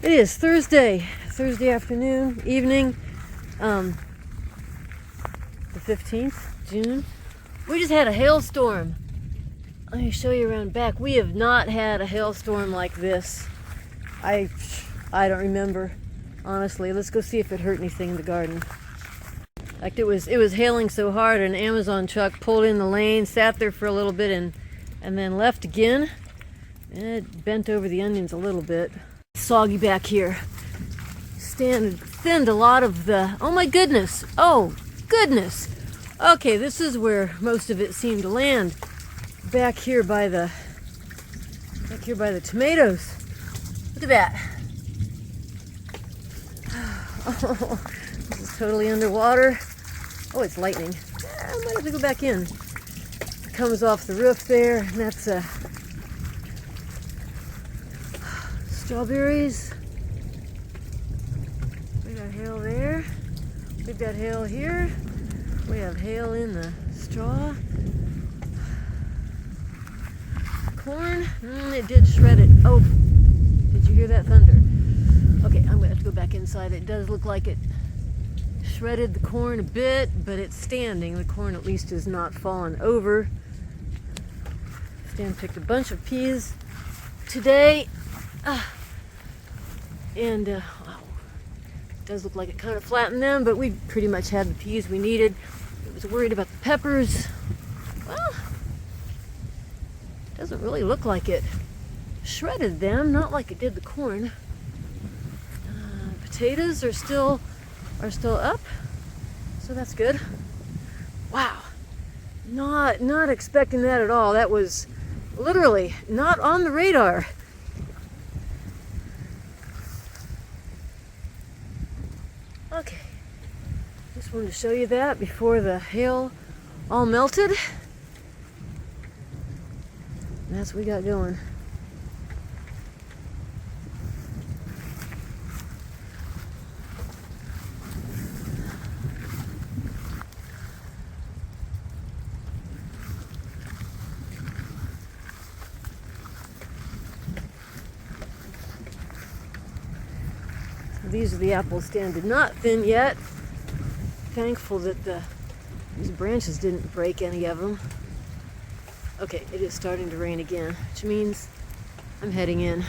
It is Thursday afternoon, evening, the 15th, June. We just had a hailstorm. Let me show you around back. We have not had a hailstorm like this. I don't remember, honestly. Let's go see if it hurt anything in the garden. In fact, it was hailing so hard, an Amazon truck pulled in the lane, sat there for a little bit, and then left again. And it bent over the onions a little bit. Soggy back here. Thinned a lot of the, oh my goodness, okay, this is where most of it seemed to land, back here by the tomatoes. Look at that. Oh, this is totally underwater. Oh, it's lightning. I might have to go back in. It comes off the roof there, and that's strawberries. We got hail there. We've got hail here. We have hail in the straw. Corn. It did shred it. Oh, did you hear that thunder? Okay, I'm going to have to go back inside. It does look like it shredded the corn a bit, but it's standing. The corn at least is not fallen over. Stan picked a bunch of peas today. And wow, it does look like it kind of flattened them, but we pretty much had the peas we needed. I was worried about the peppers. Well, it doesn't really look like it shredded them, not like it did the corn. Potatoes are still up, so that's good. Wow, not expecting that at all. That was literally not on the radar. Okay, just wanted to show you that before the hail all melted. And that's what we got going. These are the apples Stan did not thin yet. Thankful that these branches didn't break any of them. Okay, it is starting to rain again, which means I'm heading in.